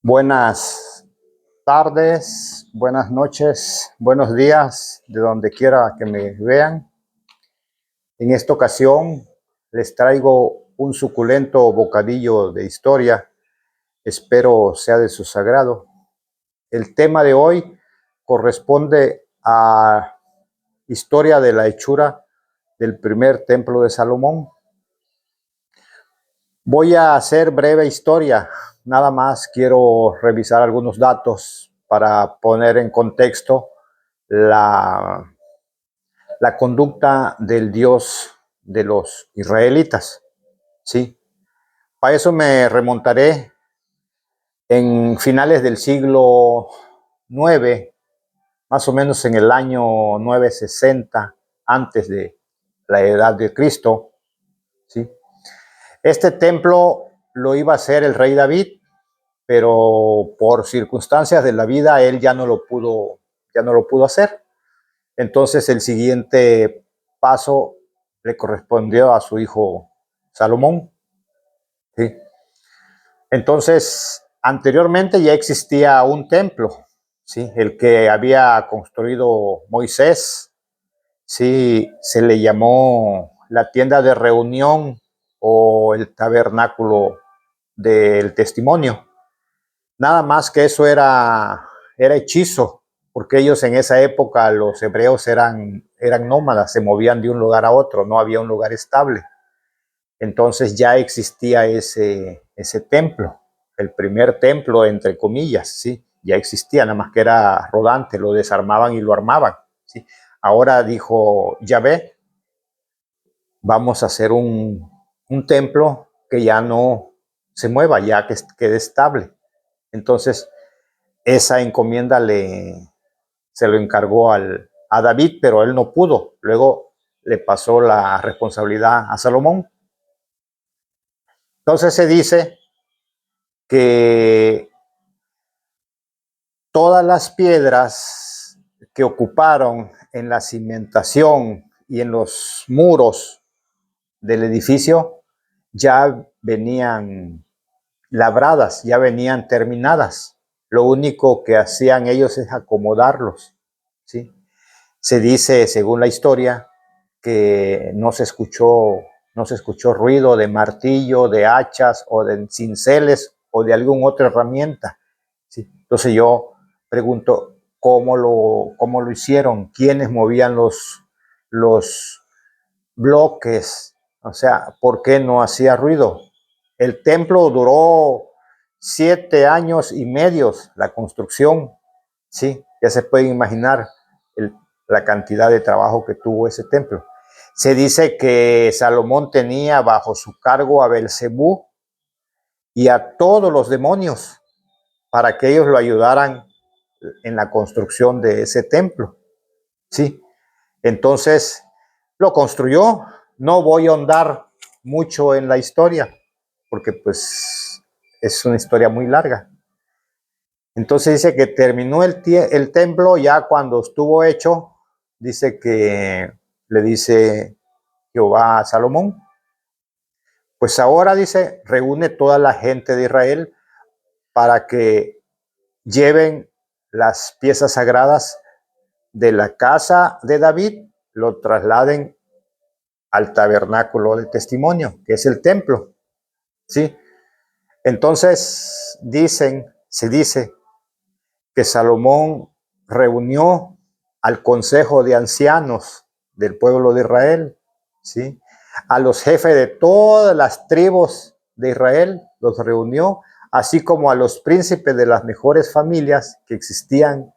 Buenas tardes, buenas noches, buenos días, de donde quiera que me vean. En esta ocasión les traigo un suculento bocadillo de historia. Espero sea de su agrado. El tema de hoy corresponde a historia de la hechura del primer templo de Salomón. Voy a hacer breve historia. Nada más quiero revisar algunos datos para poner en contexto la conducta del Dios de los israelitas. ¿Sí? Para eso me remontaré en finales del siglo IX, más o menos en el año 960, antes de la edad de Cristo. ¿Sí? Este templo lo iba a hacer el rey David, pero por circunstancias de la vida él ya no lo pudo hacer. Entonces el siguiente paso le correspondió a su hijo Salomón. ¿Sí? Entonces, anteriormente ya existía un templo, ¿sí? El que había construido Moisés, sí, se le llamó la tienda de reunión o el tabernáculo del testimonio. Nada más que eso era hechizo, porque ellos en esa época, los hebreos eran nómadas, se movían de un lugar a otro, no había un lugar estable. Entonces ya existía ese templo, el primer templo, entre comillas, ¿sí? Ya existía, nada más que era rodante, lo desarmaban y lo armaban, ¿sí? Ahora dijo Yahvé, vamos a hacer un templo que ya no se mueva, ya que quede estable. Entonces, esa encomienda se lo encargó a David, pero él no pudo. Luego le pasó la responsabilidad a Salomón. Entonces se dice que todas las piedras que ocuparon en la cimentación y en los muros del edificio ya venían labradas, ya venían terminadas. Lo único que hacían ellos es acomodarlos, ¿sí? Se dice, según la historia, que no se escuchó ruido de martillo, de hachas o de cinceles o de alguna otra herramienta, ¿sí? Entonces yo pregunto, ¿cómo lo hicieron? ¿Quiénes movían los bloques? O sea, ¿por qué no hacía ruido? El templo duró 7 años y medio, la construcción, ¿sí? Ya se pueden imaginar la cantidad de trabajo que tuvo ese templo. Se dice que Salomón tenía bajo su cargo a Belcebú y a todos los demonios para que ellos lo ayudaran en la construcción de ese templo. ¿Sí? Entonces lo construyó. No voy a ahondar mucho en la historia porque pues es una historia muy larga. Entonces dice que terminó el templo ya cuando estuvo hecho. Dice que le dice Jehová a Salomón, pues ahora dice, reúne toda la gente de Israel para que lleven las piezas sagradas de la casa de David, lo trasladen al tabernáculo del testimonio, que es el templo, ¿sí? Entonces se dice que Salomón reunió al consejo de ancianos del pueblo de Israel, ¿sí? A los jefes de todas las tribus de Israel los reunió, así como a los príncipes de las mejores familias que existían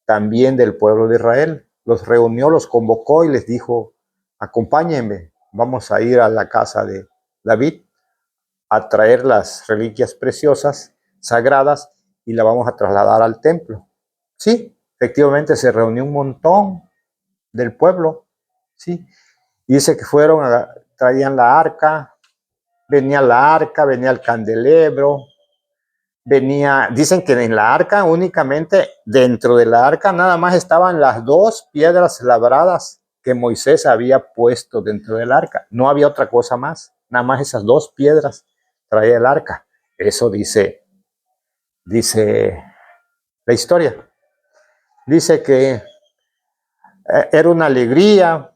también del pueblo de Israel. Los reunió, los convocó y les dijo, acompáñenme, vamos a ir a la casa de David a traer las reliquias preciosas, sagradas, y la vamos a trasladar al templo. Sí, efectivamente se reunió un montón del pueblo, sí, y dice que traían la arca, venía el candelebro, dicen que en la arca únicamente, dentro de la arca nada más estaban las 2 piedras labradas que Moisés había puesto dentro del arca, no había otra cosa más, nada más esas 2 piedras traía el arca. Eso dice dice la historia. Dice que era una alegría,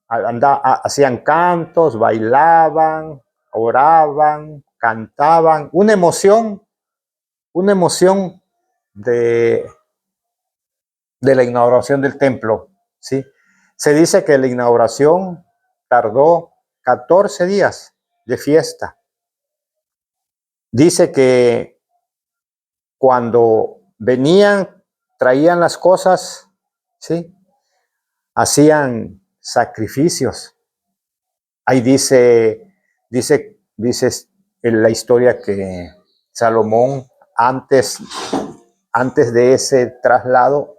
hacían cantos, bailaban, oraban, cantaban, una emoción de la inauguración del templo, ¿sí? Se dice que la inauguración tardó 14 días de fiesta. Dice que cuando venían, traían las cosas, ¿sí? Hacían sacrificios. Ahí dice en la historia que Salomón antes de ese traslado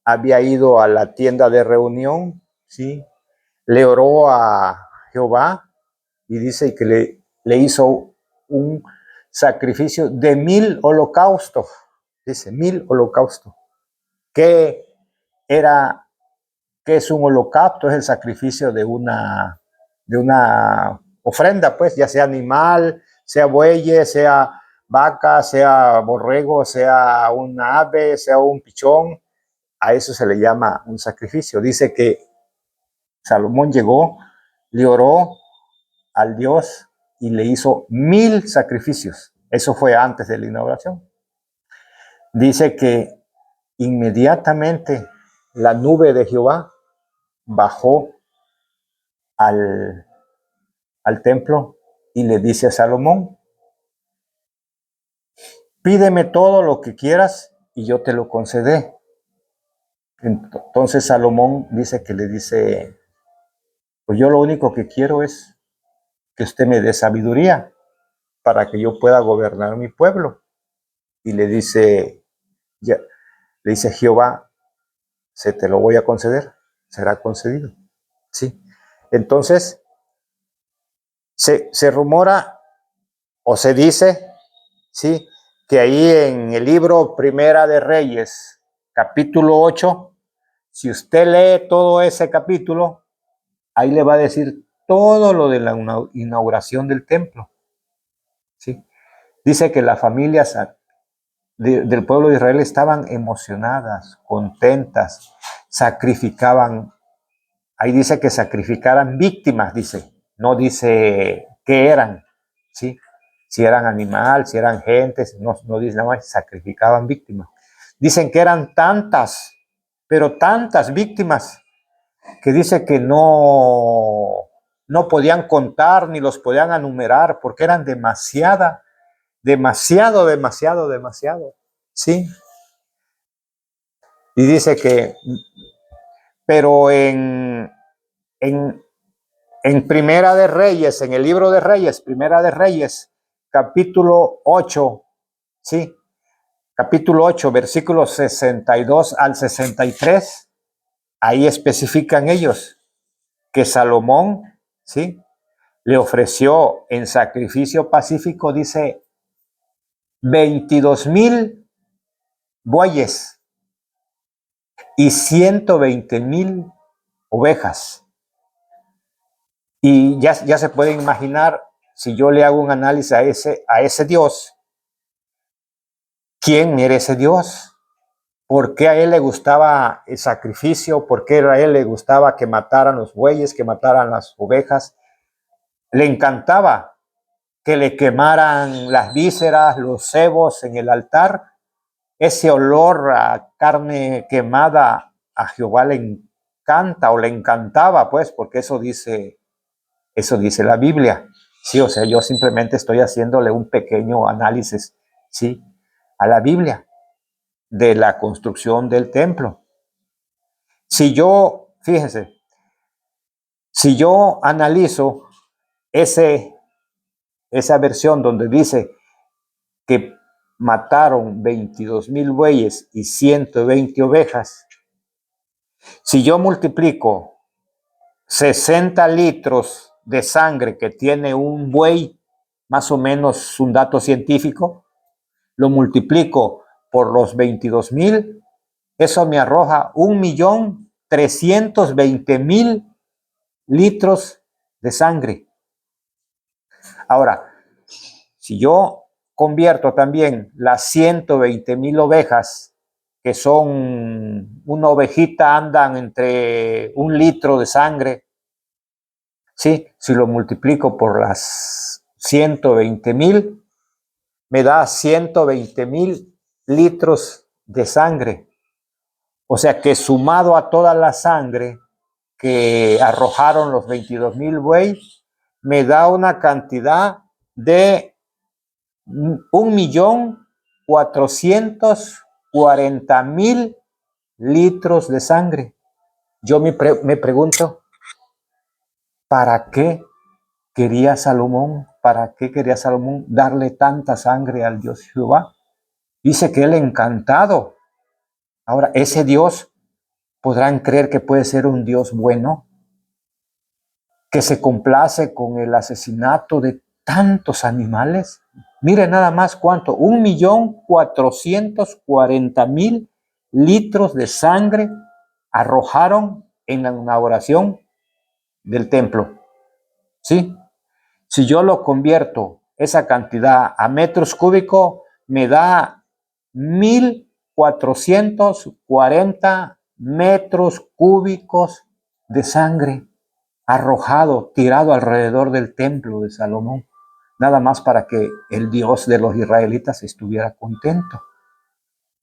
había ido a la tienda de reunión, ¿sí? Le oró a Jehová y dice que le hizo un sacrificio de 1000 holocaustos. Dice 1000 holocaustos. ¿Qué es un holocausto? Es el sacrificio de una ofrenda, pues, ya sea animal, sea bueyes, sea vaca, sea borrego, sea un ave, sea un pichón. A eso se le llama un sacrificio. Dice que Salomón llegó, le oró al Dios y le hizo 1000 sacrificios. Eso fue antes de la inauguración. Dice que inmediatamente la nube de Jehová bajó al templo y le dice a Salomón: pídeme todo lo que quieras y yo te lo concederé. Entonces Salomón dice que le dice: pues yo lo único que quiero es que usted me dé sabiduría para que yo pueda gobernar mi pueblo. Y le dice Jehová: se te lo voy a conceder, será concedido. ¿Sí? Entonces se rumora o se dice, ¿sí?, que ahí en el libro Primera de Reyes, capítulo 8, si usted lee todo ese capítulo, ahí le va a decir todo lo de la inauguración del templo, ¿sí? Dice que las familias del pueblo de Israel estaban emocionadas, contentas, sacrificaban. Ahí dice que sacrificaran víctimas, dice, no dice qué eran, ¿sí? Si eran animal, si eran gentes, no dice nada más, sacrificaban víctimas. Dicen que eran tantas, pero tantas víctimas, que dice que no podían contar ni los podían enumerar, porque eran demasiado, ¿sí? Y dice que, pero en Primera de Reyes, en el libro de Reyes, Primera de Reyes, capítulo 8, ¿sí? Capítulo 8, versículos 62 al 63, ahí especifican ellos que Salomón, ¿sí?, le ofreció en sacrificio pacífico, dice, 22,000 bueyes y 120,000 ovejas. Y ya se pueden imaginar, si yo le hago un análisis a ese Dios, ¿quién era ese Dios? ¿Por qué a él le gustaba el sacrificio? ¿Por qué a él le gustaba que mataran los bueyes, que mataran las ovejas? Le encantaba que le quemaran las vísceras, los cebos en el altar. Ese olor a carne quemada a Jehová le encanta, o le encantaba, pues, porque eso dice la Biblia. Sí, o sea, yo simplemente estoy haciéndole un pequeño análisis, ¿sí?, a la Biblia de la construcción del templo. Fíjense, si yo analizo esa versión donde dice que mataron 22,000 bueyes y 120 ovejas, si yo multiplico 60 litros de sangre que tiene un buey, más o menos un dato científico, lo multiplico por los 22,000, eso me arroja 1,320,000 litros de sangre. Ahora, si yo convierto también las 120,000 ovejas, que son una ovejita, andan entre 1 litro de sangre, ¿sí? Si lo multiplico por las 120,000, me da 120,000 litros de sangre. O sea que sumado a toda la sangre que arrojaron los 22,000 bueyes, me da una cantidad de 1,440,000 litros de sangre. Yo me pregunto, ¿para qué quería Salomón? ¿Para qué quería Salomón darle tanta sangre al Dios Jehová? Dice que él encantado. Ahora, ese Dios, ¿podrán creer que puede ser un Dios bueno, que se complace con el asesinato de tantos animales? Mire nada más cuánto, 1,440,000 litros de sangre arrojaron en la inauguración del templo. ¿Sí? Si yo lo convierto, esa cantidad, a metros cúbicos, me da 1,440 metros cúbicos de sangre arrojado, tirado alrededor del templo de Salomón, nada más para que el Dios de los israelitas estuviera contento,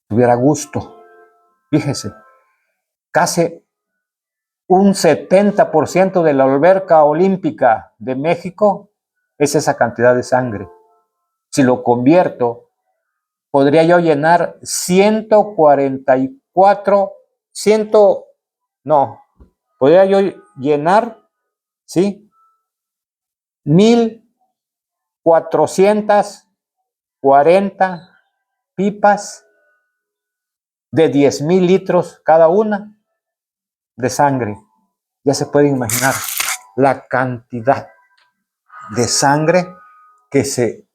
tuviera gusto. Fíjese, casi un 70% de la alberca olímpica de México es esa cantidad de sangre. Si lo convierto, podría yo llenar 144, podría yo llenar, ¿sí? 1,440 pipas de 10,000 litros cada una de sangre. Ya se pueden imaginar la cantidad de sangre que se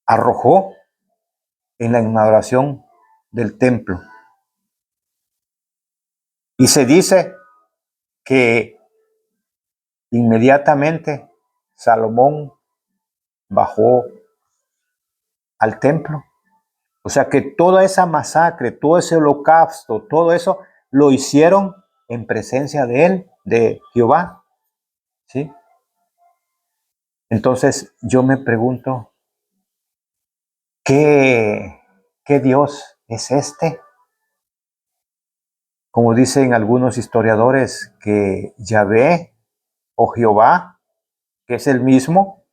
arrojó en la inauguración del templo. Y se dice que inmediatamente Salomón bajó al templo. O sea que toda esa masacre, todo ese holocausto, todo eso lo hicieron en presencia de él, de Jehová. ¿Sí? Entonces yo me pregunto, ¿qué Dios es este? Como dicen algunos historiadores, que Yahvé o Jehová, que es el mismo,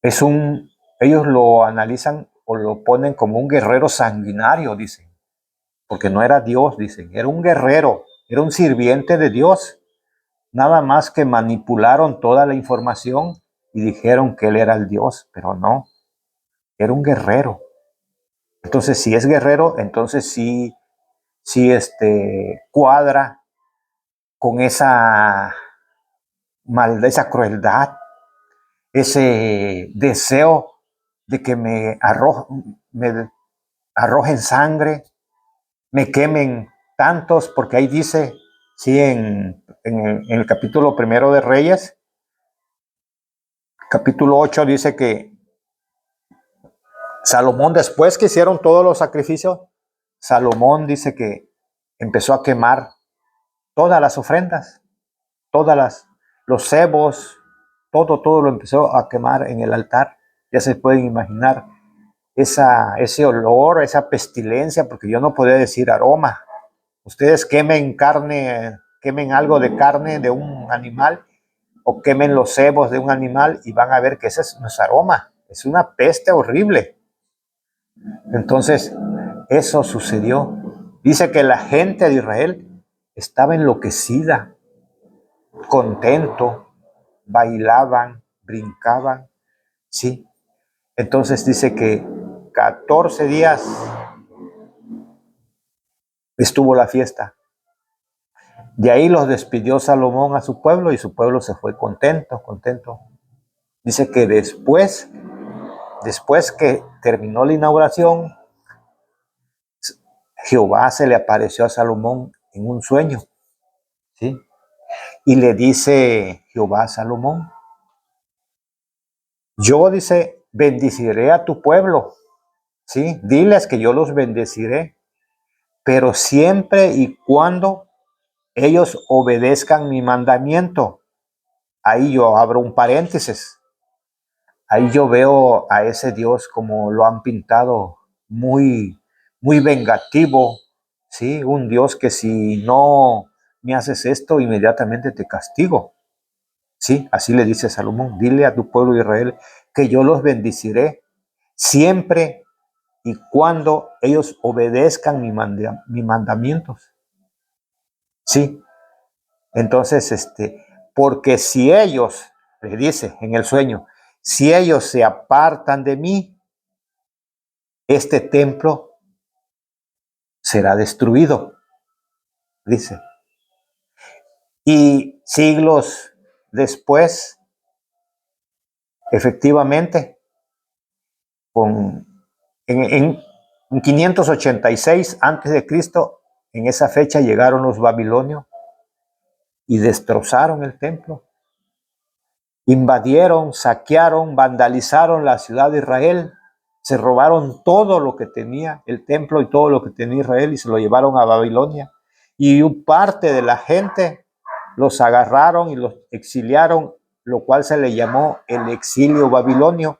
ellos lo analizan o lo ponen como un guerrero sanguinario, dicen, porque no era Dios, dicen, era un guerrero, era un sirviente de Dios, nada más que manipularon toda la información y dijeron que él era el Dios, pero no, era un guerrero. Entonces, si es guerrero, entonces sí cuadra con esa maldad, esa crueldad, ese deseo de que me arrojen sangre, me quemen tantos, porque ahí dice, sí, en el capítulo 1 de Reyes, capítulo 8, dice que Salomón, después que hicieron todos los sacrificios, Salomón dice que empezó a quemar todas las ofrendas, los cebos, todo lo empezó a quemar en el altar. Ya se pueden imaginar ese olor, esa pestilencia, porque yo no podía decir aroma. Ustedes quemen carne, quemen algo de carne de un animal o quemen los cebos de un animal y van a ver que ese no es aroma, es una peste horrible. Entonces, eso sucedió. Dice que la gente de Israel estaba enloquecida, contento, bailaban, brincaban, ¿sí? Entonces dice que 14 días estuvo la fiesta. De ahí los despidió Salomón a su pueblo y su pueblo se fue contento. Dice que después que terminó la inauguración, Jehová se le apareció a Salomón en un sueño, ¿sí? Y le dice Jehová a Salomón, Yo, dice, bendeciré a tu pueblo, ¿sí? Diles que yo los bendeciré, pero siempre y cuando ellos obedezcan mi mandamiento. Ahí yo abro un paréntesis. Ahí yo veo a ese Dios como lo han pintado, muy, muy vengativo, ¿sí? Un Dios que si no me haces esto, inmediatamente te castigo. Sí, así le dice Salomón, dile a tu pueblo Israel que yo los bendeciré siempre y cuando ellos obedezcan mis mandamientos. Sí, entonces, porque si ellos, le dice en el sueño, si ellos se apartan de mí, este templo será destruido, dice. Y siglos después, efectivamente, con, en 586 antes de Cristo, en esa fecha llegaron los babilonios y destrozaron el templo. Invadieron, saquearon, vandalizaron la ciudad de Israel, se robaron todo lo que tenía el templo y todo lo que tenía Israel y se lo llevaron a Babilonia. Y parte de la gente los agarraron y los exiliaron, lo cual se le llamó el exilio babilonio.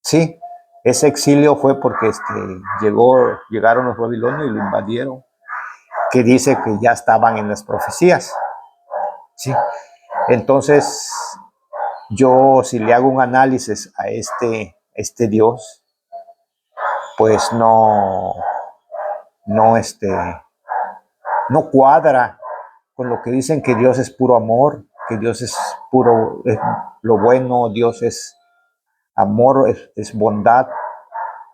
Sí, ese exilio fue porque llegaron los babilonios y lo invadieron, que dice que ya estaban en las profecías. Sí, entonces yo si le hago un análisis a este Dios, pues no, no cuadra con lo que dicen que Dios es puro amor, que Dios es puro, es lo bueno, Dios es amor, es bondad,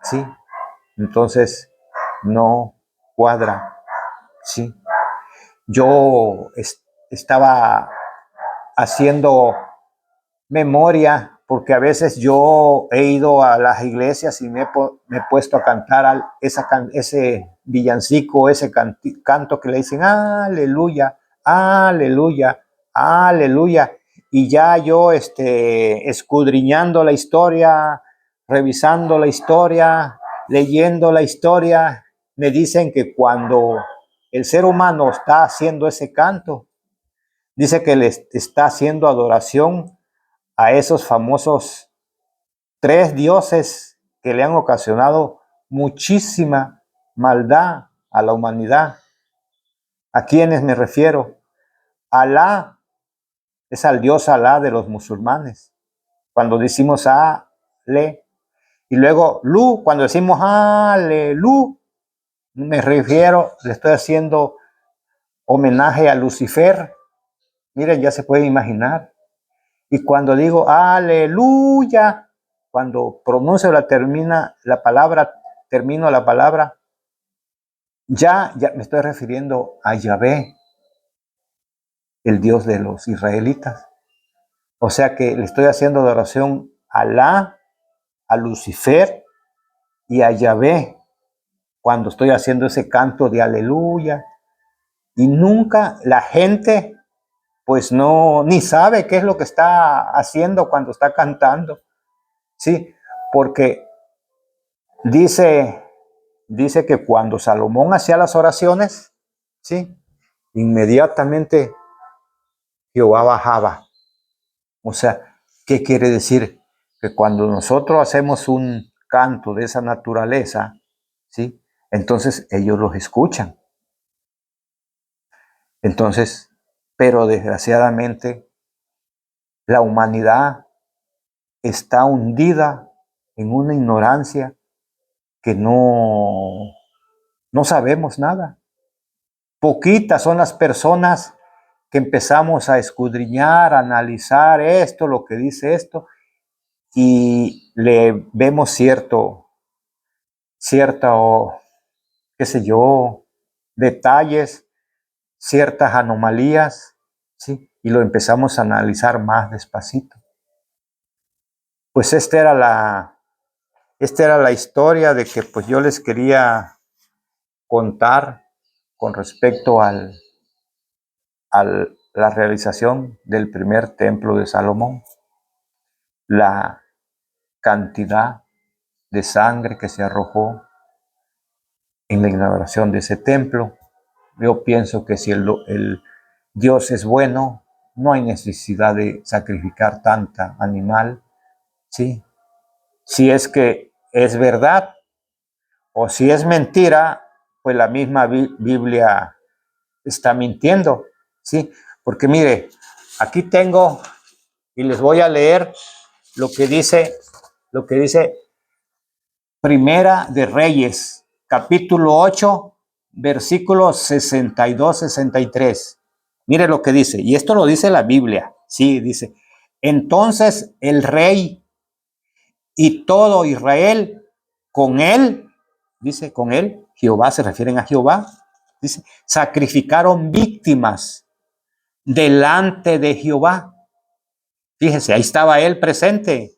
¿sí? Entonces, no cuadra, ¿sí? Yo estaba haciendo memoria, porque a veces yo he ido a las iglesias y me he puesto a cantar ese villancico, ese canto que le dicen aleluya, aleluya, aleluya. Y ya yo escudriñando la historia, revisando la historia, leyendo la historia, me dicen que cuando el ser humano está haciendo ese canto, dice que le está haciendo adoración a esos famosos tres dioses que le han ocasionado muchísima maldad a la humanidad. ¿A quiénes me refiero? Alá es al dios Alá de los musulmanes. Cuando decimos Ale, y luego Lu, cuando decimos Alelu, me refiero, le estoy haciendo homenaje a Lucifer. Miren, ya se puede imaginar. Y cuando digo aleluya, cuando pronuncio termino la palabra, ya me estoy refiriendo a Yahvé, el Dios de los israelitas. O sea que le estoy haciendo adoración a Alá, a Lucifer y a Yahvé cuando estoy haciendo ese canto de aleluya. Y nunca la gente pues no, ni sabe qué es lo que está haciendo cuando está cantando. Sí, porque dice que cuando Salomón hacía las oraciones, ¿sí? Inmediatamente Jehová bajaba. O sea, ¿qué quiere decir? Que cuando nosotros hacemos un canto de esa naturaleza, ¿sí? Entonces ellos los escuchan. Entonces, pero desgraciadamente la humanidad está hundida en una ignorancia que no sabemos nada. Poquitas son las personas que empezamos a escudriñar, a analizar esto, lo que dice esto, y le vemos qué sé yo, detalles, ciertas anomalías, ¿sí? Y lo empezamos a analizar más despacito. Pues esta era la historia de que pues yo les quería contar con respecto a la realización del primer templo de Salomón. la cantidad de sangre que se arrojó en la inauguración de ese templo. Yo pienso que si el Dios es bueno, no hay necesidad de sacrificar tanta animal, ¿sí? Si es que es verdad o si es mentira, pues la misma Biblia está mintiendo, ¿sí? Porque mire, aquí tengo y les voy a leer lo que dice Primera de Reyes, capítulo 8, versículos 62-63. Mire lo que dice, y esto lo dice la Biblia, sí, dice, entonces el rey y todo Israel con él, dice, con él, Jehová, se refieren a Jehová, dice, sacrificaron víctimas delante de Jehová. Fíjese, ahí estaba él presente.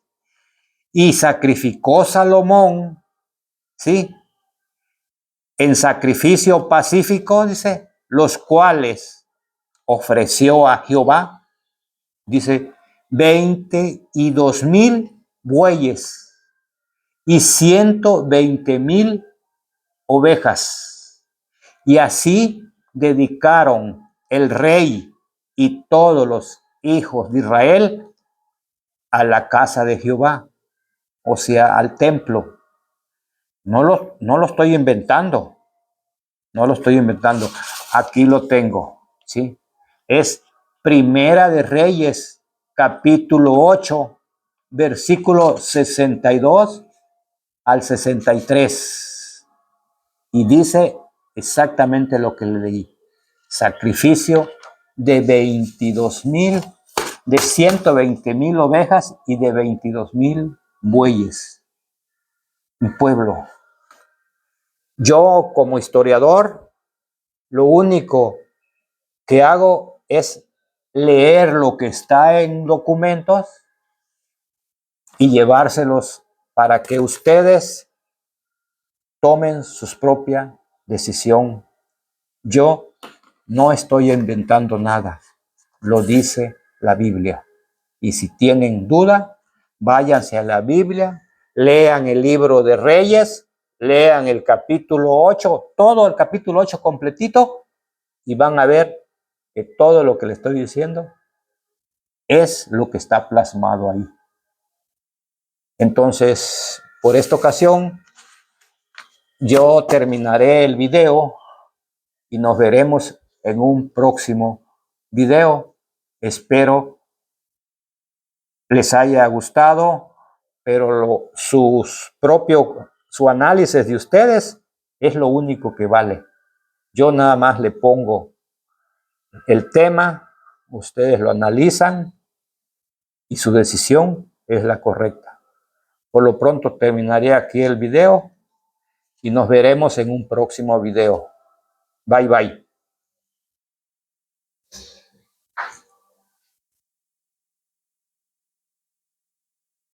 Y sacrificó Salomón, ¿sí? En sacrificio pacífico, dice, los cuales ofreció a Jehová, dice, 22,000 bueyes y 120,000 ovejas. Y así dedicaron el rey y todos los hijos de Israel a la casa de Jehová, o sea, al templo. No lo estoy inventando, no lo estoy inventando. Aquí lo tengo, ¿sí? Es Primera de Reyes, capítulo 8, versículo 62 al 63. Y dice exactamente lo que le leí. Sacrificio de 22,000, de 120,000 ovejas y de 22,000 bueyes. Mi pueblo. Yo como historiador, lo único que hago es leer lo que está en documentos y llevárselos para que ustedes tomen su propia decisión. Yo no estoy inventando nada, lo dice la Biblia. Y si tienen duda, váyanse a la Biblia, lean el libro de Reyes, lean el capítulo 8, todo el capítulo 8 completito, y van a ver que todo lo que le estoy diciendo es lo que está plasmado ahí. Entonces, por esta ocasión, yo terminaré el video y nos veremos en un próximo video. Espero les haya gustado, pero su análisis de ustedes es lo único que vale. Yo nada más le pongo el tema, ustedes lo analizan y su decisión es la correcta. Por lo pronto terminaré aquí el video y nos veremos en un próximo video. Bye, bye.